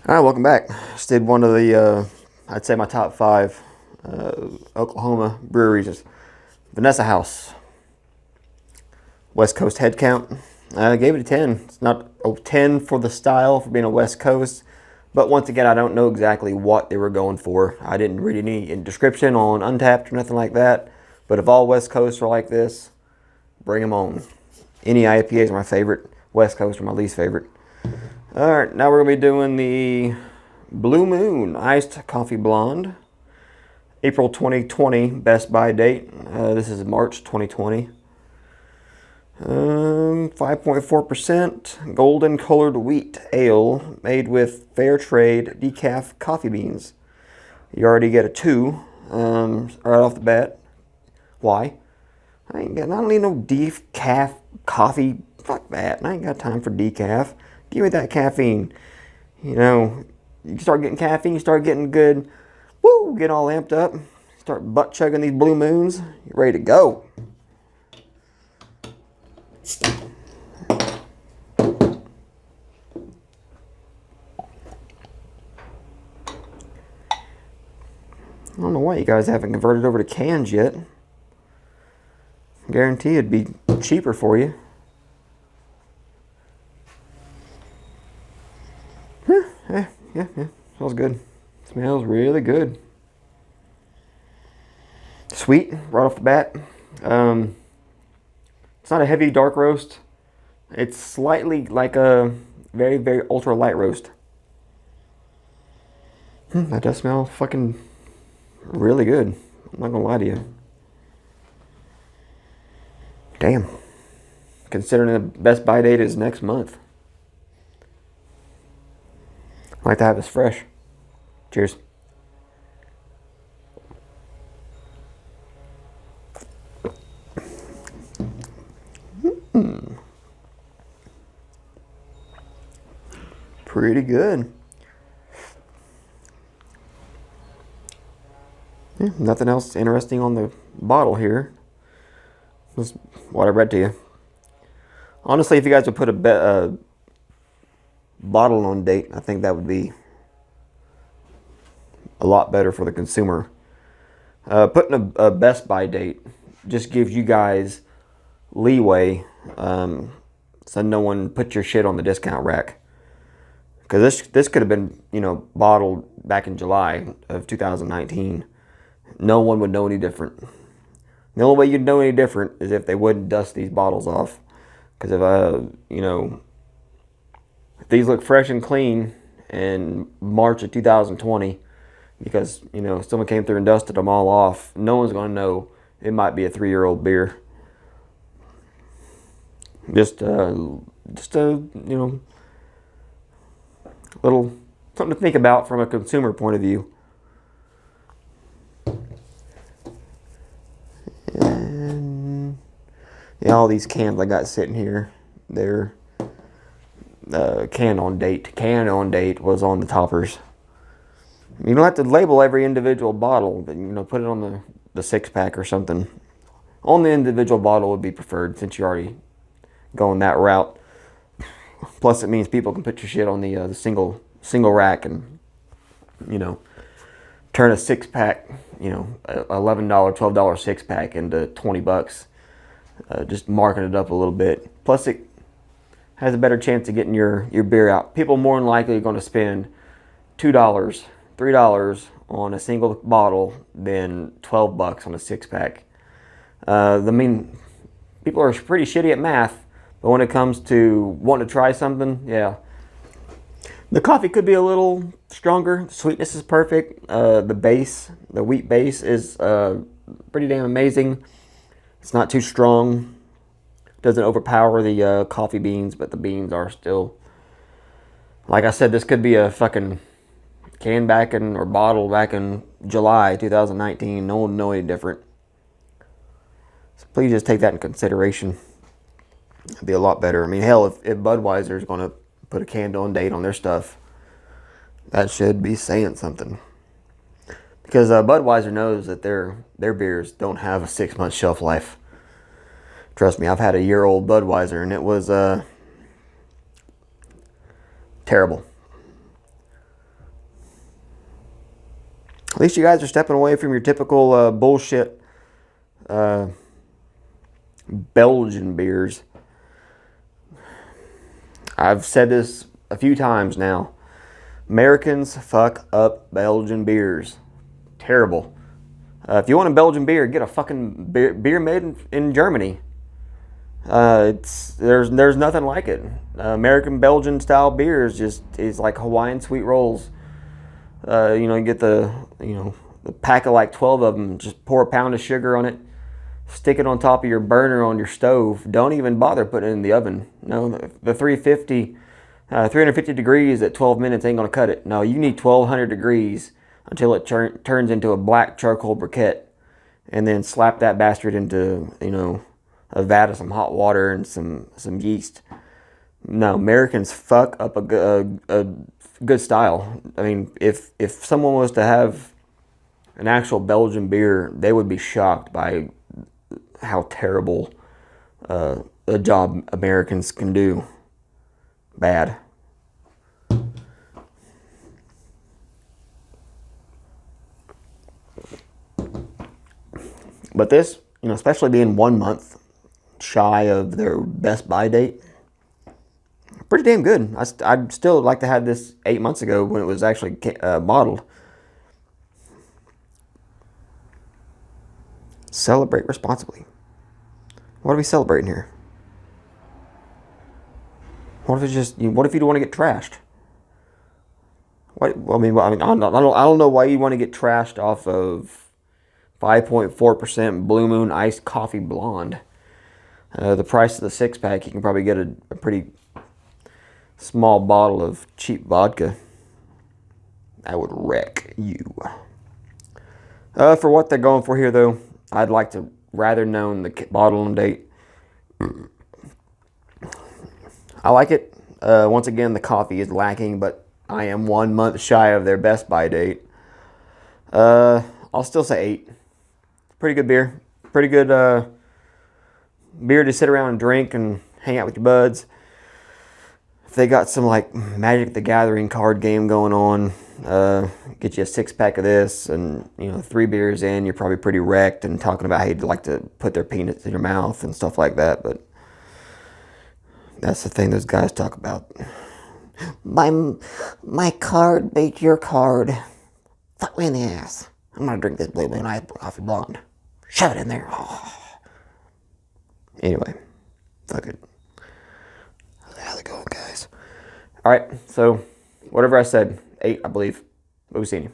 All right, welcome back. Just did one of the, I'd say my top five Oklahoma breweries. Is Vanessa House, West Coast head count. I gave it a 10. It's not a 10 for the style, for being a West Coast. But once again, I don't know exactly what they were going for. I didn't read any description on Untapped or nothing like that. But if all West Coasts are like this, bring them on. Any IPAs are my favorite. West Coast are my least favorite. All right, now we're going to be doing the Blue Moon Iced Coffee Blonde. April 2020 best by date. This is March 2020. 5.4% golden colored wheat ale made with fair trade decaf coffee beans. You already get a 2 right off the bat. Why? I don't need no decaf coffee. Fuck that. I ain't got time for decaf. Give me that caffeine. You start getting caffeine, you start getting good. Woo! Get all amped up. Start butt chugging these Blue Moons. You're ready to go. I don't know why you guys haven't converted over to cans yet. Guarantee it'd be cheaper for you. Yeah. Smells good. Smells really good. Sweet right off the bat. It's not a heavy dark roast. It's slightly like a very, very ultra light roast. That does smell fucking really good. I'm not gonna lie to you. Damn. Considering the best buy date is next month. I like to have this fresh. Cheers. Pretty good. Yeah, nothing else interesting on the bottle here. Just what I read to you. Honestly, if you guys would put a bottle on date, I think that would be a lot better for the consumer. Putting a best by date just gives you guys leeway, so no one puts your shit on the discount rack. Because this could have been, bottled back in July of 2019. No one would know any different. The only way you'd know any different is if they wouldn't dust these bottles off. Because if these look fresh and clean in March of 2020, because, someone came through and dusted them all off, no one's going to know it might be a 3-year-old beer. Just a little something to think about from a consumer point of view. And yeah, all these cans I got sitting here, they're can on date. Can on date was on the toppers. You don't have to label every individual bottle, but put it on the 6-pack or something. On the individual bottle would be preferred, since you're already going that route. Plus, it means people can put your shit on the single rack and turn a 6-pack, $11, $12 6-pack into $20. Just marking it up a little bit. Plus, it has a better chance of getting your beer out. People more than likely are going to spend $2, $3 on a single bottle than $12 on a 6-pack. People are pretty shitty at math, but when it comes to wanting to try something, yeah. The coffee could be a little stronger. The sweetness is perfect. The wheat base is pretty damn amazing. It's not too strong. Doesn't overpower the coffee beans, but the beans are still, like I said, this could be a fucking can or bottle back in July 2019. No one will know any different. So please just take that in consideration. It'd be a lot better. I mean, hell, if Budweiser is going to put a can on date on their stuff, that should be saying something. Because Budweiser knows that their beers don't have a 6-month shelf life. Trust me, I've had a 1-year-old Budweiser, and it was terrible. At least you guys are stepping away from your typical bullshit Belgian beers. I've said this a few times now. Americans fuck up Belgian beers. Terrible. If you want a Belgian beer, get a fucking beer made in Germany. There's nothing like it. American Belgian style beer is like Hawaiian sweet rolls. You get the pack of like 12 of them. Just pour a pound of sugar on it. Stick it on top of your burner on your stove. Don't even bother putting it in the oven. No, the 350 degrees at 12 minutes ain't gonna cut it. No, you need 1200 degrees until it turns into a black charcoal briquette, and then slap that bastard into a vat of some hot water and some yeast. No, Americans fuck up a good style. I mean, if someone was to have an actual Belgian beer, they would be shocked by how terrible a job Americans can do. Bad. But this, especially being 1 month shy of their best buy date, pretty damn good. I'd still like to have this 8 months ago when it was actually bottled. Celebrate responsibly. What are we celebrating here? What if what if you don't want to get trashed? I don't know why you want to get trashed off of 5.4% Blue Moon Iced Coffee Blonde. The price of the 6-pack, you can probably get a pretty small bottle of cheap vodka. I would wreck you. For what they're going for here, though, I'd like to rather known the bottling date. I like it. Once again, the coffee is lacking, but I am 1 month shy of their best buy date. I'll still say 8. Pretty good beer. Pretty good beer to sit around and drink and hang out with your buds. If they got some like Magic the Gathering card game going on, get you a 6-pack of this, and 3 beers in, you're probably pretty wrecked and talking about how you'd like to put their peanuts in your mouth and stuff like that. But that's the thing those guys talk about. My card beat your card. Fuck me in the ass. I'm gonna drink this Blue Moon Iced Coffee Blonde. Shove it in there. Oh. Anyway, fuck it. How's it going, guys? All right, so whatever I said, 8, I believe. We'll see you.